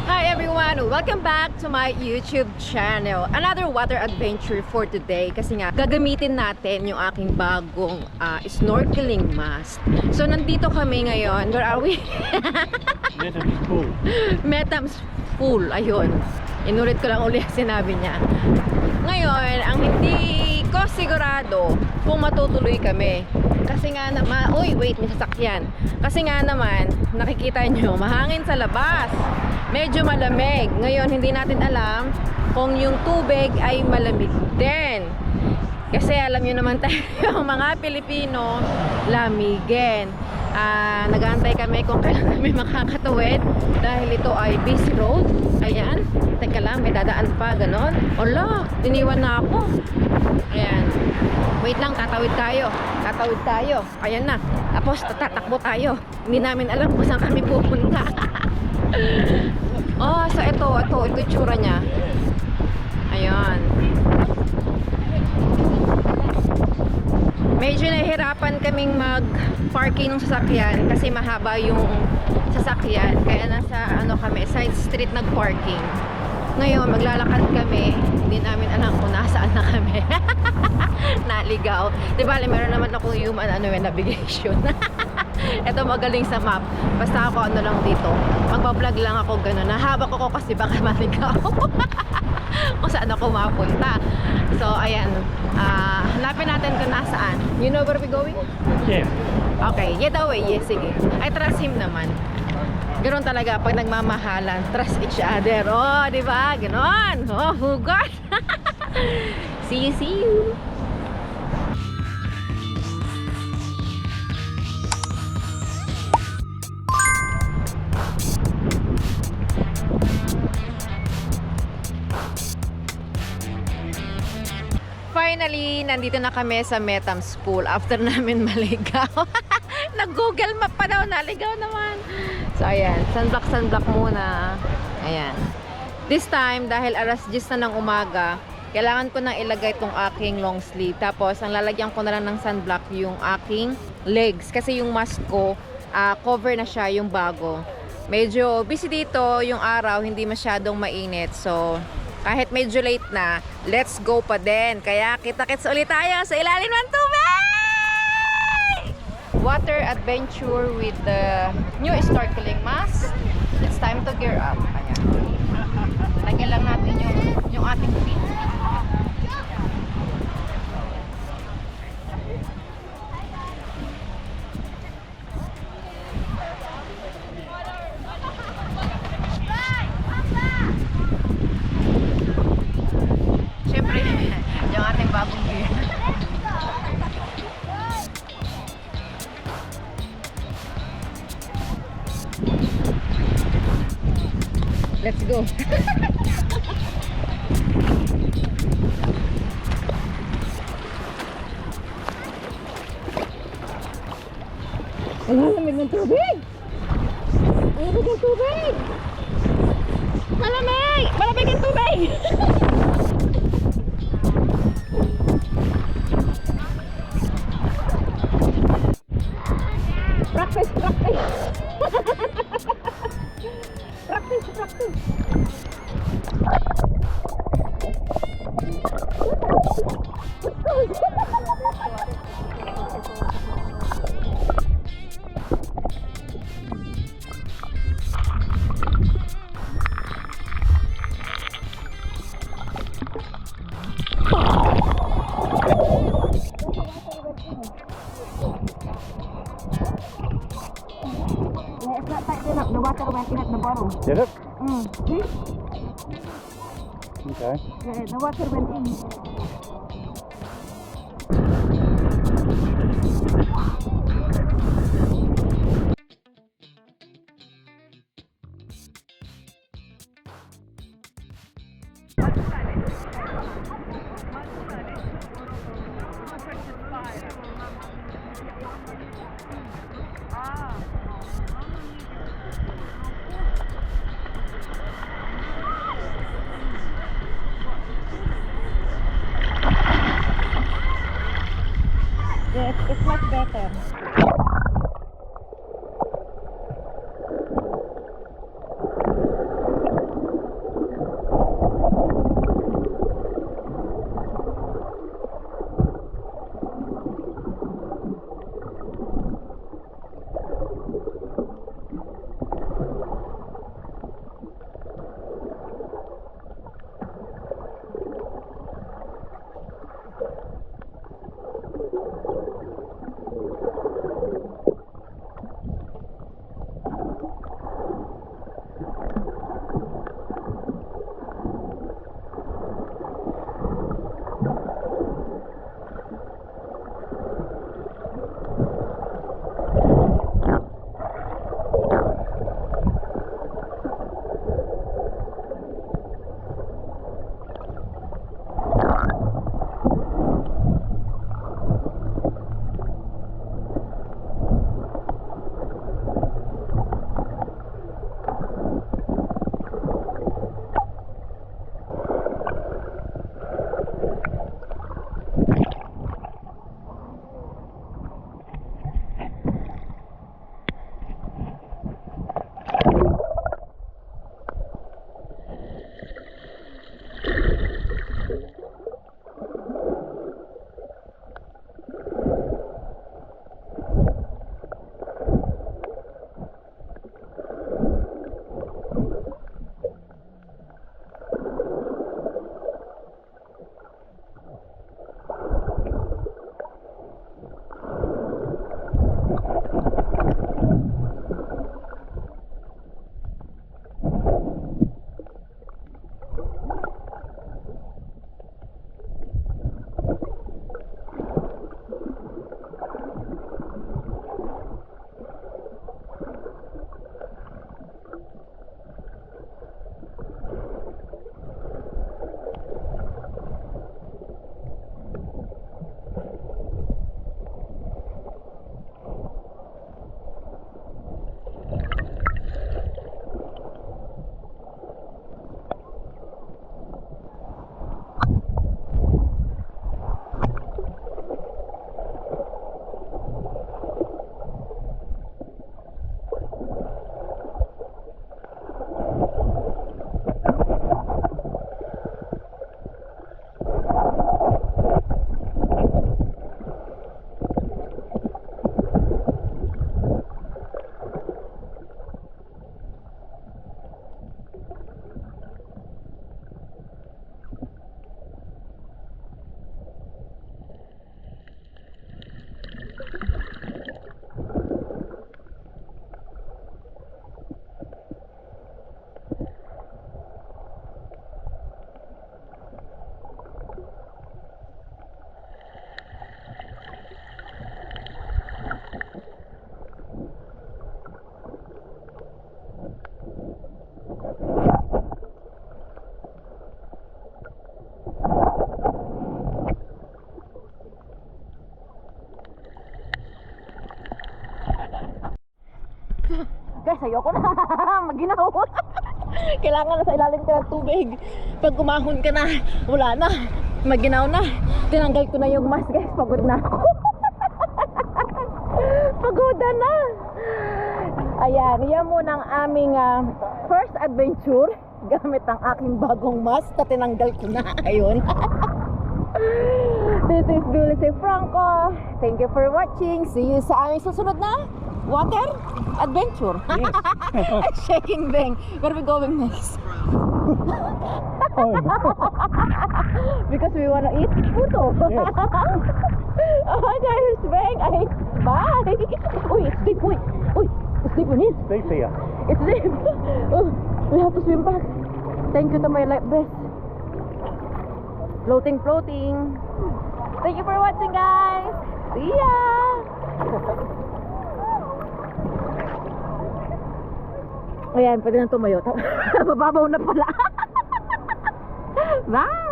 Hi everyone! Welcome back to my YouTube channel. Another water adventure for today kasi nga gagamitin natin yung aking bagong snorkeling mask. So nandito kami ngayon. Where are we? Metam's Pool. Metam's Pool. Ayun. Inulit ko lang ulit sinabi niya. Ngayon, ang hindi ko sigurado kung matutuloy kami. Kasi nga naman, uy, wait, may sasakyan. Kasi nga naman, nakikita nyo, mahangin sa labas. Medyo malamig. Ngayon, hindi natin alam kung yung tubig ay malamig din. Kasi alam nyo naman tayo, mga Pilipino, lamigin. Nag-aantay kami kung kailan kami makakatuwid dahil ito ay busy road. Ayan, teka lang, may dadaan pa, ganon. Ola, iniwan na ako. Ayan, wait lang, tatawid tayo. Ayan na, tapos tatakbo tayo. Hindi namin alam kung saan kami pupunta. Oh, so ito itsura niya. Ayan. Medyo nahihirapan kaming mag-parking ng sasakyan kasi mahaba yung sasakyan. Kaya nasa kami, side street nag-parking. Ngayon, maglalakad kami. Hindi namin alam kung nasaan na kami. Naligaw. Diba, meron naman ako yung navigation. Ito magaling sa map. Basta ako lang dito. Magbablog lang ako gano'n. Nahabak ako kasi baka maligaw. Kung saan ako mapunta. So, ayan. Hanapin natin kung nasaan. You know where we going? Yeah. Okay, get away. Yes, sige. I trust him naman. Ganoon talaga pag nagmamahalan. Trust each other. Oh, di ba? Ganoon. Oh, hugot. See you. Finally, nandito na kami sa Metam's Pool after namin maligaw. Nag-Google Map pa daw, naligaw naman. So, ayan. Sunblock muna. Ayan. This time, dahil alas 10 na ng umaga, kailangan ko nang ilagay itong aking long sleeve. Tapos, ang lalagyan ko na lang ng sunblock yung aking legs. Kasi yung mask ko, cover na siya yung bago. Medyo busy dito yung araw, hindi masyadong mainit. So, kahit medyo late na, let's go pa din. Kaya kita-kits ulit tayo sa ilalim ng tubig! Water adventure with the new snorkeling mask. It's time to gear up. Ayan. Lagyan lang natin yung ating feet. Yung ating bagong gear. Let's go. Ang lamig ng tubig! Ang lamig ng tubig! Malamig! Malamig ang tubig! Practice. The water went in at the bottom. Did it? See? Okay. Yeah, the water went in. Yes, it's much better. kasi ayoko na. Maginaw. Kailangan na sa ilalim ka ng tubig. Pag umahon ka na, wala na. Maginaw na. Tinanggal ko na yung mask, guys. Pagod na ako. Pagoda na. Ayan, yan muna ang aming first adventure gamit ang aking bagong mask na tinanggal ko na. Ayun. This is Billy C. Franco. Thank you for watching. See you sa aming susunod na water adventure. Yes. Shaking bang. Where are we going next? Oh, Because we wanna eat puto. Yes. Oh my gosh, bang. Bye. Uy, it's deep. Uy, it's deep in here. Deep here. It's deep. Oh, we have to swim back. Thank you to my life vest. Floating. Thank you for watching, guys. See ya. Ayan, pwede na tumayo. Mababaw na pala. Bye.